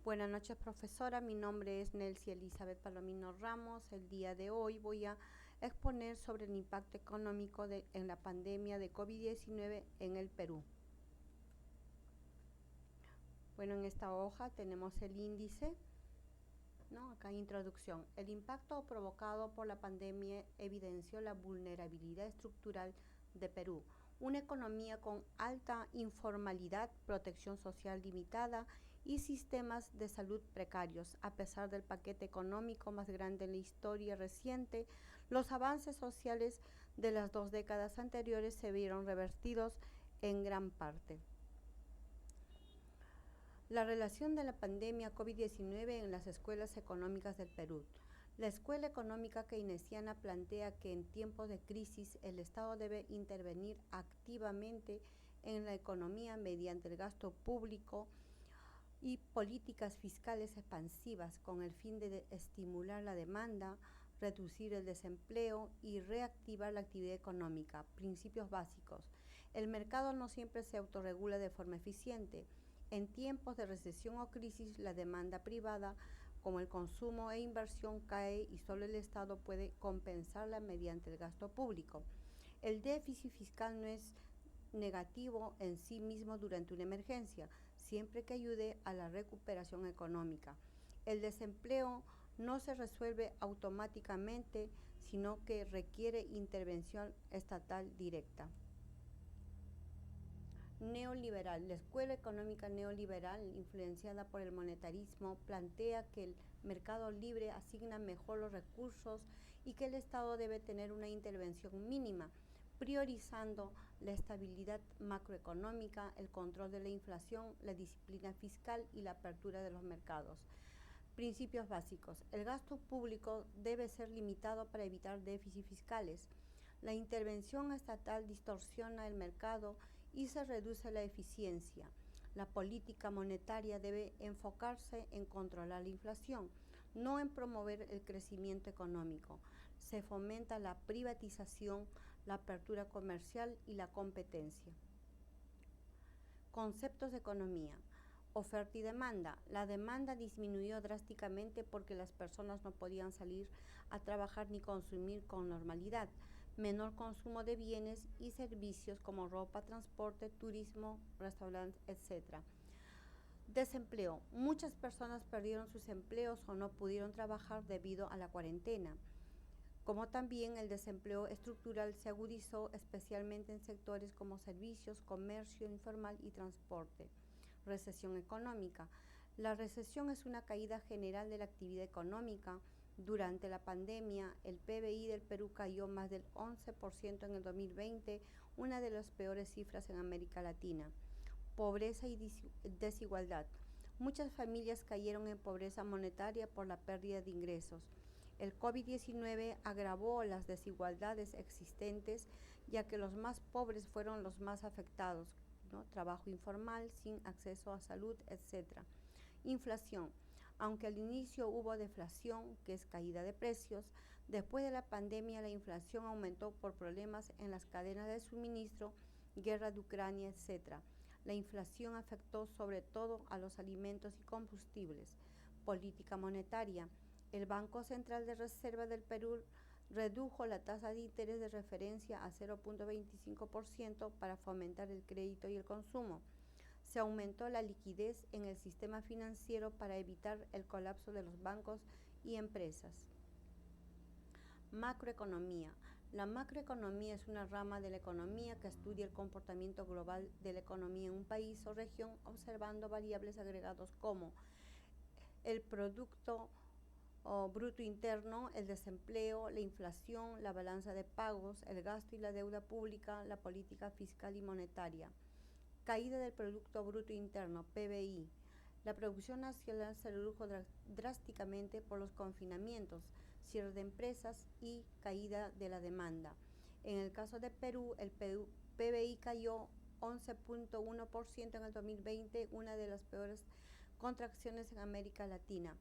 Buenas noches, profesora. Mi nombre es Nelcy Elizabeth Palomino Ramos. El día de hoy voy a exponer sobre el impacto económico en la pandemia de COVID-19 en el Perú. Bueno, en esta hoja tenemos el índice, ¿no? Acá introducción. El impacto provocado por la pandemia evidenció la vulnerabilidad estructural de Perú, una economía con alta informalidad, protección social limitada y sistemas de salud precarios. A pesar del paquete económico más grande en la historia reciente, los avances sociales de las 2 décadas anteriores se vieron revertidos en gran parte. La relación de la pandemia COVID-19 en las escuelas económicas del Perú. La escuela económica keynesiana plantea que en tiempos de crisis el Estado debe intervenir activamente en la economía mediante el gasto público y políticas fiscales expansivas con el fin de estimular la demanda, reducir el desempleo y reactivar la actividad económica. Principios básicos. El mercado no siempre se autorregula de forma eficiente. En tiempos de recesión o crisis, la demanda privada, como el consumo e inversión, cae y solo el Estado puede compensarla mediante el gasto público. El déficit fiscal no es negativo en sí mismo durante una emergencia, siempre que ayude a la recuperación económica. El desempleo no se resuelve automáticamente, sino que requiere intervención estatal directa. Neoliberal. La escuela económica neoliberal, influenciada por el monetarismo, plantea que el mercado libre asigna mejor los recursos y que el Estado debe tener una intervención mínima, priorizando la estabilidad macroeconómica, el control de la inflación, la disciplina fiscal y la apertura de los mercados. Principios básicos. El gasto público debe ser limitado para evitar déficits fiscales. La intervención estatal distorsiona el mercado y se reduce la eficiencia. La política monetaria debe enfocarse en controlar la inflación, no en promover el crecimiento económico. Se fomenta la privatización, la apertura comercial y la competencia. Conceptos de economía. Oferta y demanda. La demanda disminuyó drásticamente porque las personas no podían salir a trabajar ni consumir con normalidad. Menor consumo de bienes y servicios como ropa, transporte, turismo, restaurantes, etc. Desempleo. Muchas personas perdieron sus empleos o no pudieron trabajar debido a la cuarentena. Como también el desempleo estructural se agudizó especialmente en sectores como servicios, comercio informal y transporte. Recesión económica. La recesión es una caída general de la actividad económica. Durante la pandemia, el PBI del Perú cayó más del 11% en el 2020, una de las peores cifras en América Latina. Pobreza y desigualdad. Muchas familias cayeron en pobreza monetaria por la pérdida de ingresos. El COVID-19 agravó las desigualdades existentes, ya que los más pobres fueron los más afectados, ¿no? Trabajo informal, sin acceso a salud, etc. Inflación. Aunque al inicio hubo deflación, que es caída de precios, después de la pandemia la inflación aumentó por problemas en las cadenas de suministro, guerra de Ucrania, etc. La inflación afectó sobre todo a los alimentos y combustibles. Política monetaria. El Banco Central de Reserva del Perú redujo la tasa de interés de referencia a 0.25% para fomentar el crédito y el consumo. Se aumentó la liquidez en el sistema financiero para evitar el colapso de los bancos y empresas. Macroeconomía. La macroeconomía es una rama de la economía que estudia el comportamiento global de la economía en un país o región, observando variables agregados como el producto bruto interno, el desempleo, la inflación, la balanza de pagos, el gasto y la deuda pública, la política fiscal y monetaria. Caída del Producto Bruto Interno, PBI. La producción nacional se redujo drásticamente por los confinamientos, cierre de empresas y caída de la demanda. En el caso de Perú, el PBI cayó 11.1% en el 2020, una de las peores contracciones en América Latina.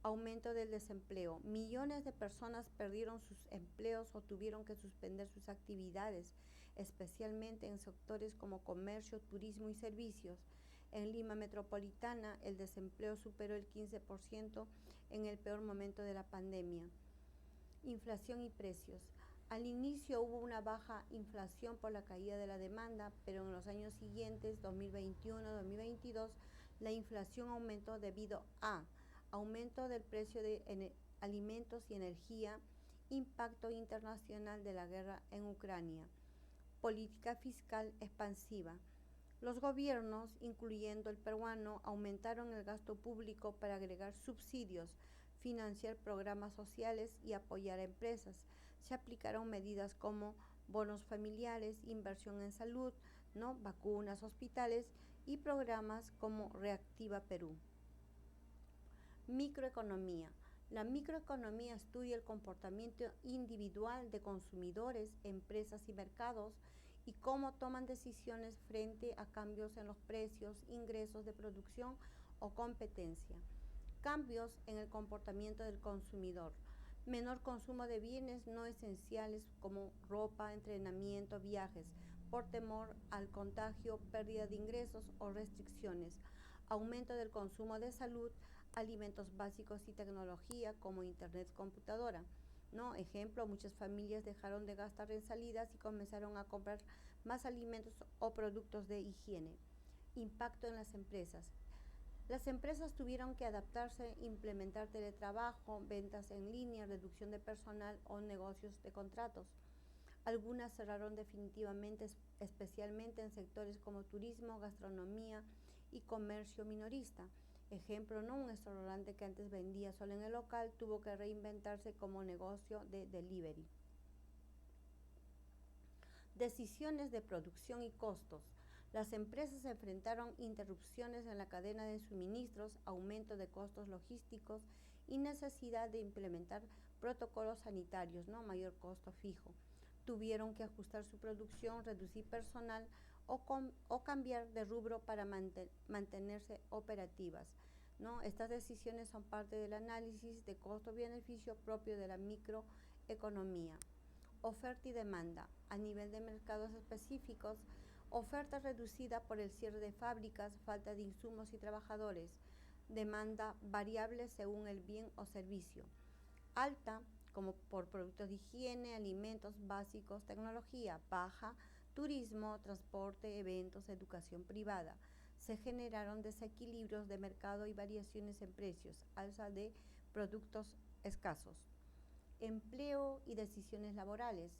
Aumento del desempleo. Millones de personas perdieron sus empleos o tuvieron que suspender sus actividades, especialmente en sectores como comercio, turismo y servicios. En Lima Metropolitana, el desempleo superó el 15% en el peor momento de la pandemia. Inflación y precios. Al inicio hubo una baja inflación por la caída de la demanda, pero en los años siguientes, 2021-2022, la inflación aumentó debido a aumento del precio de alimentos y energía, impacto internacional de la guerra en Ucrania, política fiscal expansiva. Los gobiernos, incluyendo el peruano, aumentaron el gasto público para agregar subsidios, financiar programas sociales y apoyar a empresas. Se aplicaron medidas como bonos familiares, inversión en salud, vacunas, hospitales y programas como Reactiva Perú. Microeconomía. La microeconomía estudia el comportamiento individual de consumidores, empresas y mercados y cómo toman decisiones frente a cambios en los precios, ingresos de producción o competencia. Cambios en el comportamiento del consumidor. Menor consumo de bienes no esenciales como ropa, entrenamiento, viajes, por temor al contagio, pérdida de ingresos o restricciones. Aumento del consumo de salud, alimentos básicos y tecnología como internet, computadora. Ejemplo, muchas familias dejaron de gastar en salidas y comenzaron a comprar más alimentos o productos de higiene. Impacto en las empresas. Las empresas tuvieron que adaptarse, implementar teletrabajo, ventas en línea, reducción de personal o negocios de contratos. Algunas cerraron definitivamente, especialmente en sectores como turismo, gastronomía y comercio minorista. Ejemplo, un restaurante que antes vendía solo en el local tuvo que reinventarse como negocio de delivery. Decisiones de producción y costos. Las empresas enfrentaron interrupciones en la cadena de suministros, aumento de costos logísticos y necesidad de implementar protocolos sanitarios, mayor costo fijo. Tuvieron que ajustar su producción, reducir personal o cambiar de rubro para mantenerse operativas. Estas decisiones son parte del análisis de costo-beneficio propio de la microeconomía. Oferta y demanda. A nivel de mercados específicos, oferta reducida por el cierre de fábricas, falta de insumos y trabajadores. Demanda variable según el bien o servicio. Alta, como por productos de higiene, alimentos básicos, tecnología. Baja, turismo, transporte, eventos, educación privada. Se generaron desequilibrios de mercado y variaciones en precios, alza de productos escasos. Empleo y decisiones laborales.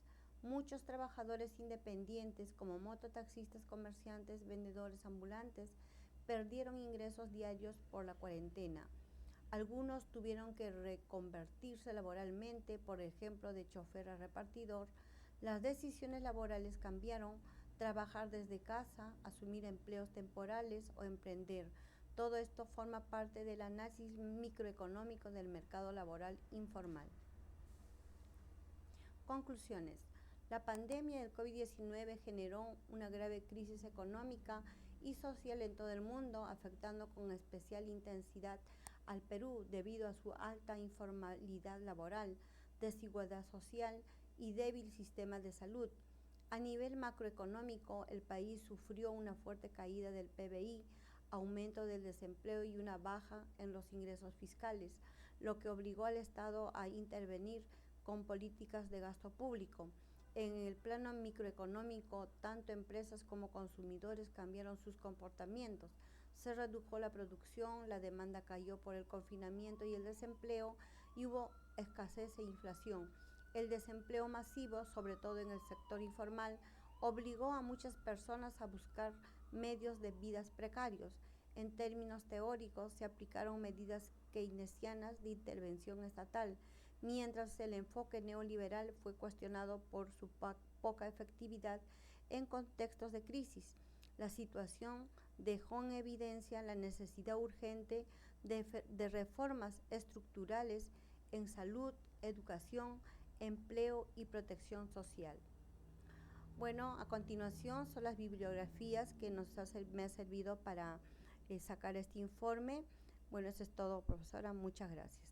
Muchos trabajadores independientes como mototaxistas, comerciantes, vendedores ambulantes perdieron ingresos diarios por la cuarentena. Algunos tuvieron que reconvertirse laboralmente, por ejemplo, de chofer a repartidor. Las decisiones laborales cambiaron: trabajar desde casa, asumir empleos temporales o emprender. Todo esto forma parte del análisis microeconómico del mercado laboral informal. Conclusiones. La pandemia del COVID-19 generó una grave crisis económica y social en todo el mundo, afectando con especial intensidad al Perú debido a su alta informalidad laboral, desigualdad social y débil sistema de salud. A nivel macroeconómico, el país sufrió una fuerte caída del PBI, aumento del desempleo y una baja en los ingresos fiscales, lo que obligó al Estado a intervenir con políticas de gasto público. En el plano microeconómico, tanto empresas como consumidores cambiaron sus comportamientos. Se redujo la producción, la demanda cayó por el confinamiento y el desempleo, y hubo escasez e inflación. El desempleo masivo, sobre todo en el sector informal, obligó a muchas personas a buscar medios de vida precarios. En términos teóricos, se aplicaron medidas keynesianas de intervención estatal, mientras el enfoque neoliberal fue cuestionado por su poca efectividad en contextos de crisis. La situación dejó en evidencia la necesidad urgente de reformas estructurales en salud, educación, empleo y protección social. Bueno, a continuación son las bibliografías que me ha servido para sacar este informe. Bueno, eso es todo, profesora. Muchas gracias.